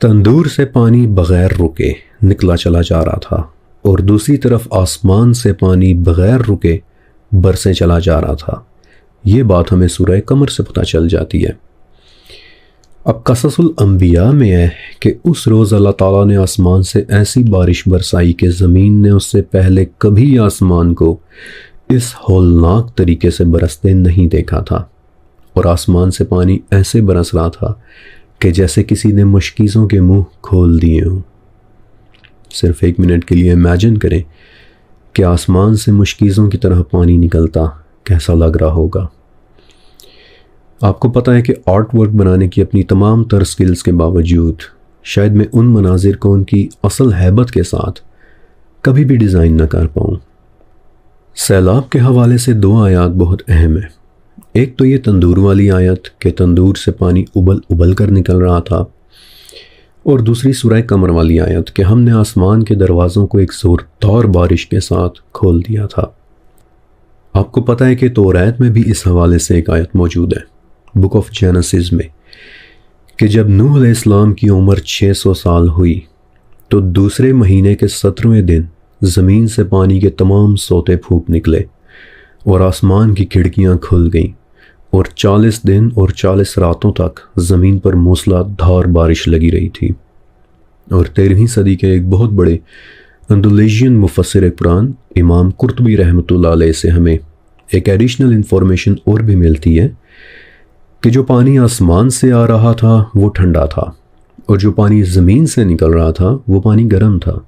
तंदूर से पानी बगैर रुके निकला चला जा रहा था और दूसरी तरफ आसमान से पानी बगैर रुके बरसे चला जा रहा था। ये बात हमें सूरह कमर से पता चल जाती है। अब कससुल अंबिया में है कि उस रोज़ अल्लाह ताला ने आसमान से ऐसी बारिश बरसाई कि ज़मीन ने उससे पहले कभी आसमान को इस हौलनाक तरीके से बरसते नहीं देखा था, और आसमान से पानी ऐसे बरस रहा था कि जैसे किसी ने मुश्किज़ों के मुंह खोल दिए हों। सिर्फ एक मिनट के लिए इमेजिन करें कि आसमान से मुश्किज़ों की तरह पानी निकलता कैसा लग रहा होगा। आपको पता है कि आर्ट वर्क बनाने की अपनी तमाम तर स्किल्स के बावजूद शायद मैं उन मनाजिर को उनकी असल हैबत के साथ कभी भी डिज़ाइन ना कर पाऊँ। सैलाब के हवाले से दो आयत बहुत अहम है। एक तो ये तंदूर वाली आयत कि तंदूर से पानी उबल उबल कर निकल रहा था, और दूसरी सूरह कमर वाली आयत कि हमने आसमान के दरवाज़ों को एक ज़ोरदार बारिश के साथ खोल दिया था। आपको पता है कि तौरात में भी इस हवाले से एक आयत मौजूद है, बुक ऑफ जेनेसिस में, कि जब नूह अलैहिस्सलाम की उम्र 600 साल हुई तो दूसरे महीने के 17वें दिन ज़मीन से पानी के तमाम सोते फूट निकले और आसमान की खिड़कियां खुल गईं, और 40 दिन और 40 रातों तक ज़मीन पर मूसलाधार बारिश लगी रही थी। और 13वीं सदी के एक बहुत बड़े अंदलूसियन मुफस्सिर कुरान इमाम कुर्तुबी रहमतुल्लाह अलैह से हमें एक एडिशनल इंफॉर्मेशन और भी मिलती है कि जो पानी आसमान से आ रहा था वो ठंडा था, और जो पानी ज़मीन से निकल रहा था वो पानी गर्म था।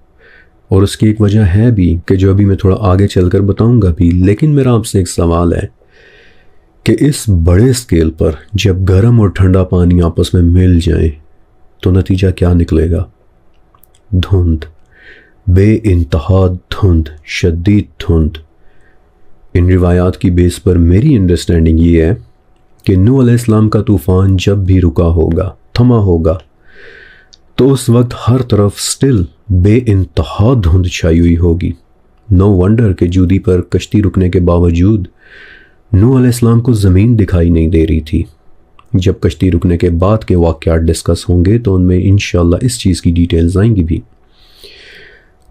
और उसकी एक वजह है भी कि जो अभी मैं थोड़ा आगे चलकर बताऊंगा भी, लेकिन मेरा आपसे एक सवाल है कि इस बड़े स्केल पर जब गर्म और ठंडा पानी आपस में मिल जाए तो नतीजा क्या निकलेगा? धुंध, बेइंतहा धुंध, शदीद धुंध। इन रिवायात की बेस पर मेरी अंडरस्टैंडिंग ये है कि नूह अलैहिस्सलाम का तूफ़ान जब भी रुका होगा, थमा होगा, तो उस वक्त हर तरफ स्टिल बेइंतहा धुंध छाई हुई होगी। नो वंडर कि जूदी पर कश्ती रुकने के बावजूद नूह अलैहिस्सलाम को ज़मीन दिखाई नहीं दे रही थी। जब कश्ती रुकने के बाद के वाक़यात डिस्कस होंगे तो उनमें इंशाअल्लाह इस चीज़ की डिटेल्स आएंगी भी।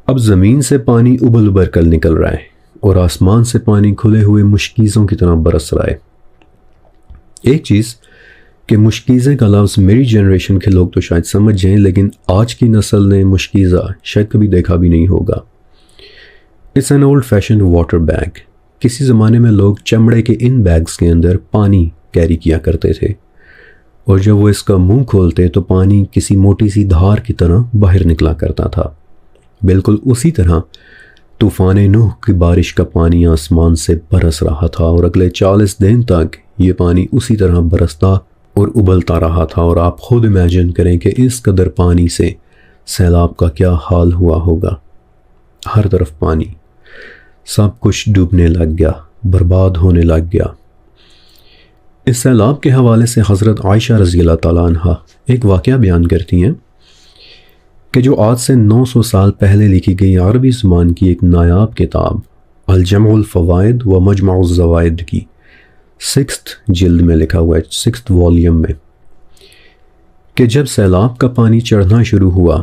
अब ज़मीन से पानी उबल उबर कर निकल रहा है और आसमान से पानी खुले हुए मुश्किज़ों की तरह बरस रहा है। एक चीज़ कि मुश्किज़े का लफ्ज़ मेरी जनरेशन के लोग तो शायद समझ जाएं, लेकिन आज की नस्ल ने मुश्किज़ा शायद कभी देखा भी नहीं होगा। It's an old fashion water bag. किसी ज़माने में लोग चमड़े के इन बैग्स के अंदर पानी कैरी किया करते थे, और जब वो इसका मुंह खोलते तो पानी किसी मोटी सी धार की तरह बाहर निकला करता था। बिल्कुल उसी तरह तूफ़ान नूह की बारिश का पानी आसमान से बरस रहा था, और अगले 40 दिन तक ये पानी उसी तरह बरसता और उबलता रहा था। और आप खुद इमेजिन करें कि इस कदर पानी से सैलाब का क्या हाल हुआ होगा। हर तरफ पानी, सब कुछ डूबने लग गया, बर्बाद होने लग गया। इस सैलाब के हवाले से हज़रत आयशा रज़ी अल्लाह ताला अन्हा एक वाक़या बयान करती हैं कि जो आज से 900 साल पहले लिखी गई अरबी ज़ुबान की एक नायाब किताब अल जम्उल फ़वाइद व मजमुअज़ ज़वाइद की 6th जिल्द में लिखा हुआ है, 6th वॉल्यूम में, कि जब सैलाब का पानी चढ़ना शुरू हुआ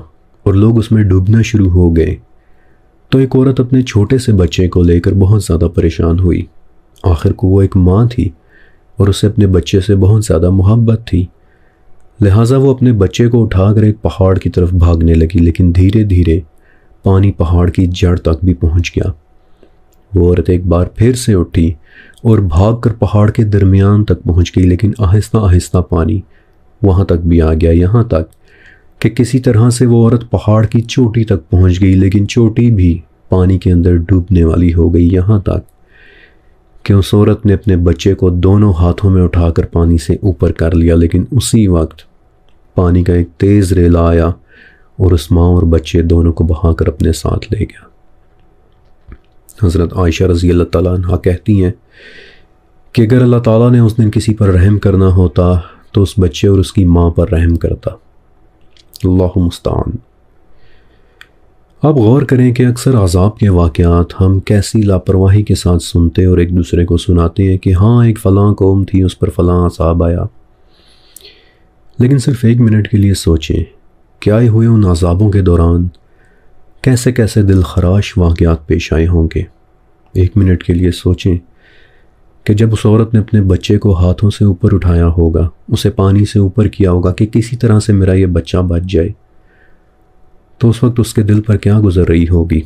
और लोग उसमें डूबना शुरू हो गए तो एक औरत अपने छोटे से बच्चे को लेकर बहुत ज़्यादा परेशान हुई। आखिर को वो एक माँ थी और उसे अपने बच्चे से बहुत ज़्यादा मोहब्बत थी, लिहाजा वो अपने बच्चे को उठाकर एक पहाड़ की तरफ भागने लगी। लेकिन धीरे धीरे पानी पहाड़ की जड़ तक भी पहुँच गया। वो औरत एक बार फिर से उठी और भागकर पहाड़ के दरमियान तक पहुंच गई, लेकिन आहिस्ता आहिस्ता पानी वहां तक भी आ गया, यहाँ तक कि किसी तरह से वो औरत पहाड़ की चोटी तक पहुंच गई, लेकिन चोटी भी पानी के अंदर डूबने वाली हो गई। यहाँ तक कि उस औरत ने अपने बच्चे को दोनों हाथों में उठाकर पानी से ऊपर कर लिया, लेकिन उसी वक्त पानी का एक तेज़ रेला आया और उस माँ और बच्चे दोनों को बहाकर अपने साथ ले गया। हज़रत आयशा रज़ी अल्लाह ताला अन्हा कहती हैं कि अगर अल्लाह ताला ने उस दिन किसी पर रहम करना होता तो उस बच्चे और उसकी माँ पर रहम करता। अल्लाहु मुस्तान। अब गौर करें कि अक्सर अज़ाब के वाक़यात हम कैसी लापरवाही के साथ सुनते और एक दूसरे को सुनाते हैं कि हाँ एक फ़लाँ कौम थी, उस पर फ़लाँ अज़ाब आया। लेकिन सिर्फ एक मिनट के लिए सोचें कि आए हुए उन अज़ाबों के दौरान कैसे कैसे दिल खराश वाक़यात पेश आए होंगे। एक मिनट के लिए सोचें कि जब उस औरत ने अपने बच्चे को हाथों से ऊपर उठाया होगा, उसे पानी से ऊपर किया होगा कि किसी तरह से मेरा ये बच्चा बच जाए, तो उस वक्त उसके दिल पर क्या गुजर रही होगी।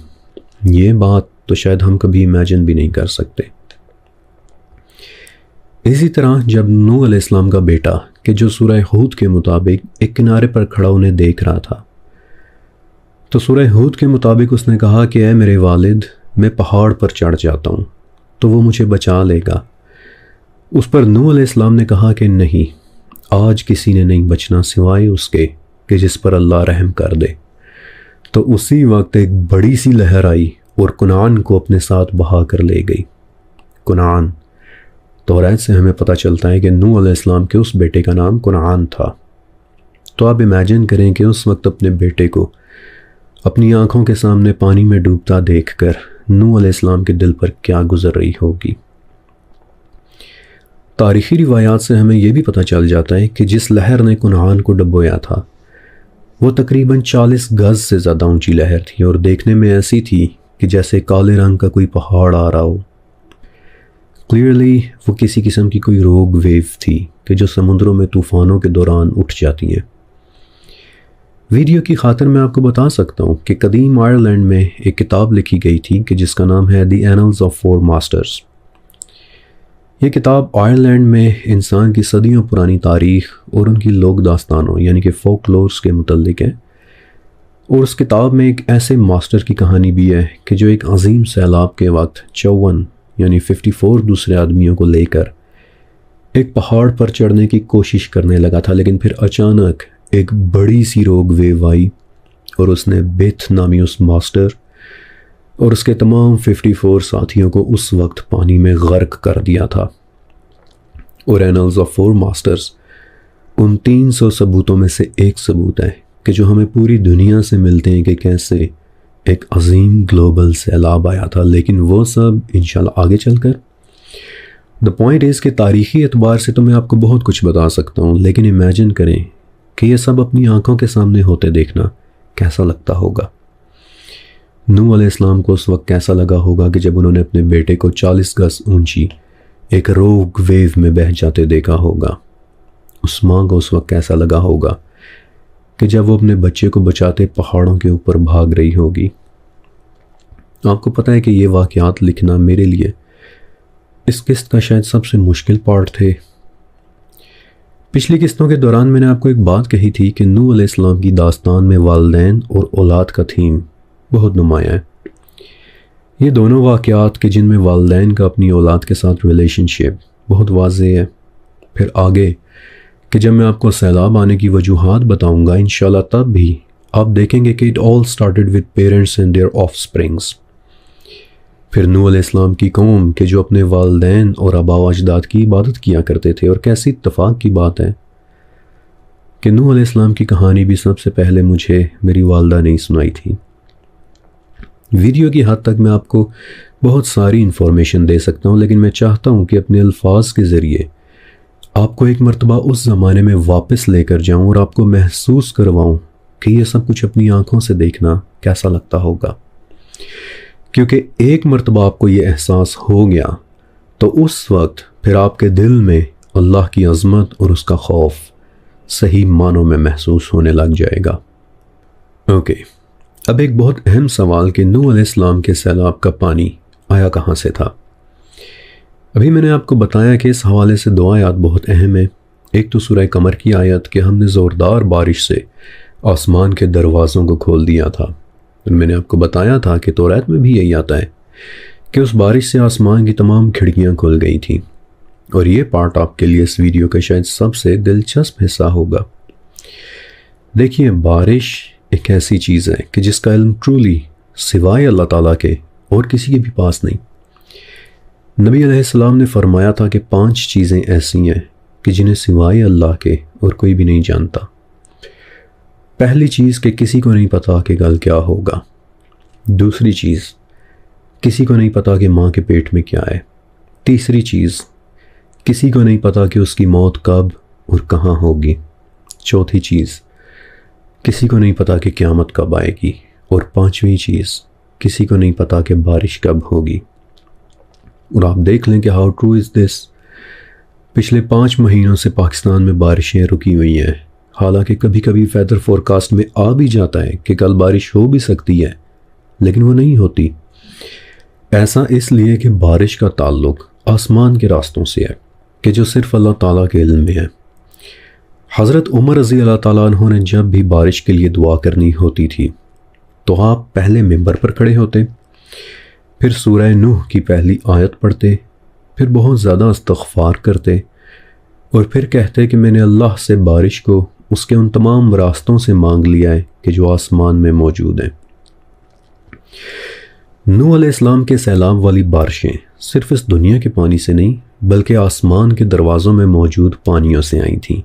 ये बात तो शायद हम कभी इमेजिन भी नहीं कर सकते। इसी तरह जब नूह अलैहिस्सलाम का बेटा कि जो सूरह हूद के मुताबिक एक किनारे पर खड़ा उन्हें देख रहा था, तो सूरह हूद के मुताबिक उसने कहा कि ऐ मेरे वालिद, मैं पहाड़ पर चढ़ जाता हूँ तो वो मुझे बचा लेगा। उस पर नूह अलैहिस्सलाम ने कहा कि नहीं, आज किसी ने नहीं बचना सिवाय उसके कि जिस पर अल्लाह रहम कर दे। तो उसी वक्त एक बड़ी सी लहर आई और कुनान को अपने साथ बहा कर ले गई। कुनान, तौरात से हमें पता चलता है कि नूह अलैहिस्सलाम के उस बेटे का नाम कुनान था। तो आप इमेजिन करें कि उस वक्त अपने बेटे को अपनी आंखों के सामने पानी में डूबता देखकर नूह अलैहिस्सलाम के दिल पर क्या गुजर रही होगी। तारीखी रिवायात से हमें यह भी पता चल जाता है कि जिस लहर ने कुनान को डुबोया था वो तकरीबन 40 गज से ज़्यादा ऊंची लहर थी और देखने में ऐसी थी कि जैसे काले रंग का कोई पहाड़ आ रहा हो। क्लियरली वो किसी किस्म की कोई रोग वेव थी कि जो समुद्रों में तूफ़ानों के दौरान उठ जाती हैं। वीडियो की खातिर मैं आपको बता सकता हूँ कि कदीम आयरलैंड में एक किताब लिखी गई थी कि जिसका नाम है the annuls of four masters. ये किताब आयरलैंड में इंसान की सदियों पुरानी तारीख और उनकी लोक दास्तानों यानी कि फोकलोर्स के मुतल्लिक है। और उस किताब में एक ऐसे मास्टर की कहानी भी है कि जो एक अजीम सैलाब के वक्त 54 यानी 54 दूसरे आदमियों को लेकर एक पहाड़ पर चढ़ने की कोशिश करने लगा था, लेकिन फिर अचानक एक बड़ी सी रोग वेव आई और उसने बेथ नामी उस मास्टर और उसके तमाम 54 साथियों को उस वक्त पानी में गर्क कर दिया था। और एनल्स ऑफ फोर मास्टर्स उन 300 सबूतों में से एक सबूत है कि जो हमें पूरी दुनिया से मिलते हैं कि कैसे एक अजीम ग्लोबल सैलाब आया था। लेकिन वो सब इंशाल्लाह आगे चलकर। द पॉइंट इज़ कि तारीख़ी एतबार से तो मैं आपको बहुत कुछ बता सकता हूँ, लेकिन इमेजिन करें कि ये सब अपनी आंखों के सामने होते देखना कैसा लगता होगा। नूह अलैहिस्सलाम को उस वक्त कैसा लगा होगा कि जब उन्होंने अपने बेटे को 40 गज ऊंची एक रोग वेव में बह जाते देखा होगा। उस माँ को उस वक्त कैसा लगा होगा कि जब वो अपने बच्चे को बचाते पहाड़ों के ऊपर भाग रही होगी। आपको पता है कि ये वाक़यात लिखना मेरे लिए इस किस्त का शायद सबसे मुश्किल पार्ट थे। पिछली किस्तों के दौरान मैंने आपको एक बात कही थी कि नूह अलैहिस्सलाम की दास्तान में वालिदैन और औलाद का थीम बहुत नुमाया है। ये दोनों वाक़यात के जिनमें वालिदैन का अपनी औलाद के साथ रिलेशनशिप बहुत वाज़ेह है। फिर आगे कि जब मैं आपको सैलाब आने की वजूहात बताऊंगा इंशाल्लाह, तब भी आप देखेंगे कि it all started with parents and their offsprings. फिर नूह अलैहिस्सलाम की कौम के जो अपने वालिदैन और आबा व अजदाद की इबादत किया करते थे। और कैसी इत्तफाक की बात है कि नूह अलैहिस्सलाम की कहानी भी सबसे पहले मुझे मेरी वालदा ने ही सुनाई थी। वीडियो की हद तक मैं आपको बहुत सारी इन्फॉर्मेशन दे सकता हूँ, लेकिन मैं चाहता हूँ कि अपने अल्फाज के ज़रिए आपको एक मरतबा उस ज़माने में वापस लेकर जाऊँ और आपको महसूस करवाऊँ कि ये सब कुछ अपनी आँखों से देखना कैसा लगता होगा। क्योंकि एक मरतबा आपको ये एहसास हो गया तो उस वक्त फिर आपके दिल में अल्लाह की अज़मत और उसका खौफ सही मानों में महसूस होने लग जाएगा। ओके, अब एक बहुत अहम सवाल कि नूह अलैहिस्सलाम के सैलाब का पानी आया कहाँ से था। अभी मैंने आपको बताया कि इस हवाले से दो आयत बहुत अहम है। एक तो सूरह कमर की आयत कि हमने ज़ोरदार बारिश से आसमान के दरवाज़ों को खोल दिया था। और मैंने आपको बताया था कि तौरात में भी यही आता है कि उस बारिश से आसमान की तमाम खिड़कियाँ खुल गई थी। और ये पार्ट आपके लिए इस वीडियो का शायद सबसे दिलचस्प हिस्सा होगा। देखिए, बारिश एक ऐसी चीज़ है कि जिसका इल्म ट्रूली सिवाय अल्लाह ताला के और किसी के भी पास नहीं। नबी अलैहिस्सलाम ने फरमाया था कि 5 चीज़ें ऐसी हैं कि जिन्हें सिवाय अल्लाह के और कोई भी नहीं जानता। पहली चीज़ कि किसी को नहीं पता कि कल क्या होगा। दूसरी चीज़, किसी को नहीं पता कि माँ के पेट में क्या है। तीसरी चीज़, किसी को नहीं पता कि उसकी मौत कब और कहाँ होगी। चौथी चीज़, किसी को नहीं पता कि क़यामत कब आएगी, और पांचवी चीज़, किसी को नहीं पता कि बारिश कब होगी। और आप देख लें कि हाउ ट्रू इज़ दिस। पिछले 5 महीनों से पाकिस्तान में बारिशें रुकी हुई हैं, हालांकि कभी कभी वेदर फोरकास्ट में आ भी जाता है कि कल बारिश हो भी सकती है, लेकिन वो नहीं होती। ऐसा इसलिए कि बारिश का ताल्लुक आसमान के रास्तों से है कि जो सिर्फ अल्लाह ताला के इल्म में है। हज़रत उमर रज़ी अल्लाह ताला अन्हु ने जब भी बारिश के लिए दुआ करनी होती थी तो आप पहले मिंबर पर खड़े होते, फिर सूरह नूह की पहली आयत पढ़ते, फिर बहुत ज़्यादा इस्तग़फ़ार करते और फिर कहते कि मैंने अल्लाह से बारिश को उसके उन तमाम रास्तों से मांग लिया है कि जो आसमान में मौजूद हैं। नूह अलैहिस्सलाम के सैलाब वाली बारिशें सिर्फ इस दुनिया के पानी से नहीं बल्कि आसमान के दरवाज़ों में मौजूद पानियों से आई थीं।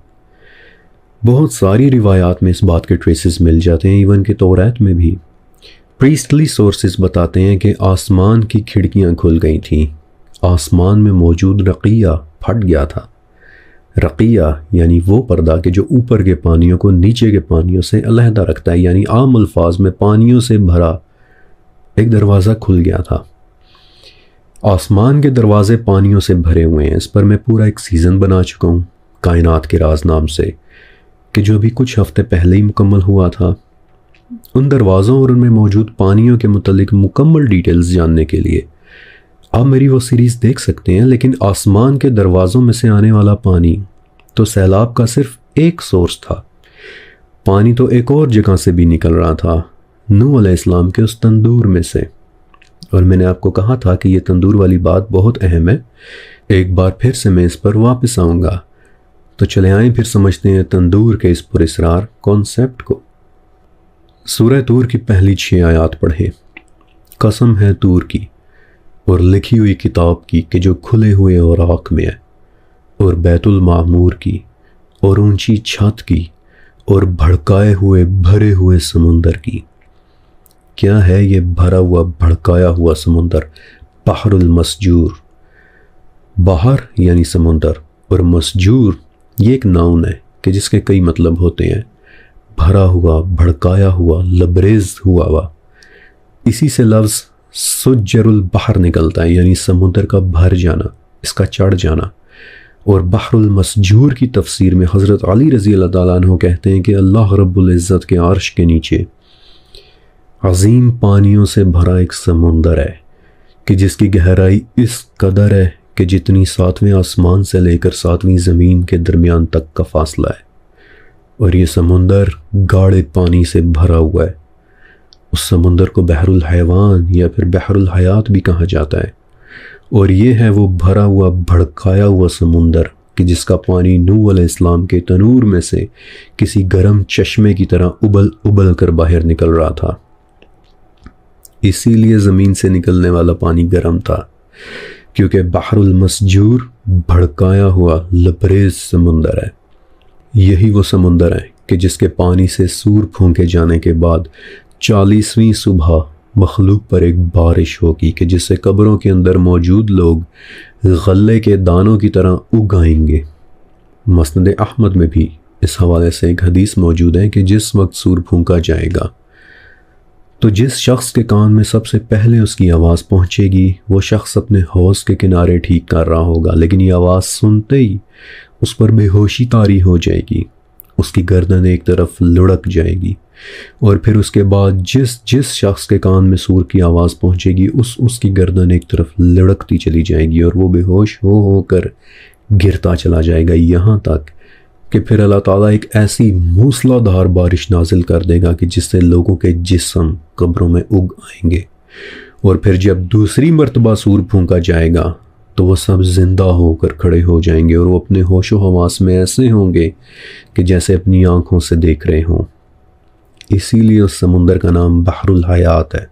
बहुत सारी रिवायात में इस बात के ट्रेसेस मिल जाते हैं, इवन कि तौरात में भी। प्रीस्टली सोर्सेज बताते हैं कि आसमान की खिड़कियां खुल गई थीं, आसमान में मौजूद रक़िया फट गया था। रक़िया यानी वो पर्दा कि जो ऊपर के पानियों को नीचे के पानियों से अलहदा रखता है, यानी आम अल्फाज में पानियों से भरा एक दरवाज़ा खुल गया था। आसमान के दरवाजे पानियों से भरे हुए हैं। इस पर मैं पूरा एक सीज़न बना चुका हूँ, कायनात के राज नाम से, कि जो अभी कुछ हफ्ते पहले ही मुकम्मल हुआ था। उन दरवाज़ों और उनमें मौजूद पानियों के मुतालिक मुकम्मल डिटेल्स जानने के लिए आप मेरी वो सीरीज़ देख सकते हैं। लेकिन आसमान के दरवाज़ों में से आने वाला पानी तो सैलाब का सिर्फ एक सोर्स था। पानी तो एक और जगह से भी निकल रहा था, नूह अलैहिस्सलाम के उस तंदूर में से। और मैंने आपको कहा था कि ये तंदूर वाली बात बहुत अहम है, एक बार फिर से मैं इस पर वापस आऊँगा। तो चले आएँ फिर समझते हैं तंदूर के इस पुरस्रार कॉन्सेप्ट को। सूरह तूर की पहली 6 आयात पढ़ें। कसम है तूर की और लिखी हुई किताब की कि जो खुले हुए औराक में है, और बैतुल मामूर की और ऊंची छत की और भड़काए हुए भरे हुए समुंदर की। क्या है ये भरा हुआ भड़काया हुआ समुंदर? बहरुल मसजूर, बाहर यानी समुंदर, और मसजूर ये एक नाउन है कि जिसके कई मतलब होते हैं। भरा हुआ, भड़काया हुआ, लबरेज हुआ हुआ। इसी से लफ्ज़ सुज्जरुल बहर निकलता है, यानी समुंदर का भर जाना, इसका चढ़ जाना। और बहरुल मसजूर की तफसीर में हज़रत अली रज़ी अल्लाह ताला अन्हु कहते हैं कि अल्लाह रब्बुल इज़्ज़त के अर्श के नीचे अजीम पानियों से भरा एक समुंदर है कि जिसकी गहराई इस कदर है कि जितनी 7वें आसमान से लेकर 7वीं ज़मीन के दरमियान तक का फासला है। और ये समुंदर गाढ़े पानी से भरा हुआ है। उस समुंदर को बहरुल हैवान या फिर बहरुल हयात भी कहा जाता है। और ये है वो भरा हुआ भड़काया हुआ समुंदर कि जिसका पानी नूह अलैहिस्सलाम के तनूर में से किसी गर्म चश्मे की तरह उबल उबल कर बाहर निकल रहा था। इसीलिए ज़मीन से निकलने वाला पानी गर्म था, क्योंकि बहरुल मसजूर भड़काया हुआ लबरेज समुंदर है। यही वो समुंदर है कि जिसके पानी से सूर फूंके जाने के बाद 40वीं सुबह मखलूक पर एक बारिश होगी कि जिससे कब्रों के अंदर मौजूद लोग गल्ले के दानों की तरह उग आएंगे। मस्नद अहमद में भी इस हवाले से एक हदीस मौजूद है कि जिस वक्त सूर फूंका जाएगा तो जिस शख्स के कान में सबसे पहले उसकी आवाज़ पहुंचेगी वो शख्स अपने हौज़ के किनारे ठीक कर रहा होगा, लेकिन ये आवाज़ सुनते ही उस पर बेहोशी तारी हो जाएगी, उसकी गर्दन एक तरफ लुढ़क जाएगी। और फिर उसके बाद जिस शख्स के कान में सूर की आवाज़ पहुंचेगी उसकी गर्दन एक तरफ लुढ़कती चली जाएगी और वो बेहोश होकर गिरता चला जाएगा, यहाँ तक कि फिर अल्लाह ताला एक ऐसी मूसलाधार बारिश नाजिल कर देगा कि जिससे लोगों के जिस्म कब्रों में उग आएंगे। और फिर जब दूसरी मर्तबा सूर फूंका जाएगा तो वो सब जिंदा होकर खड़े हो जाएंगे और वो अपने होशो हवास में ऐसे होंगे कि जैसे अपनी आंखों से देख रहे हों। इसीलिए उस समुंदर का नाम बहरुल हयात है।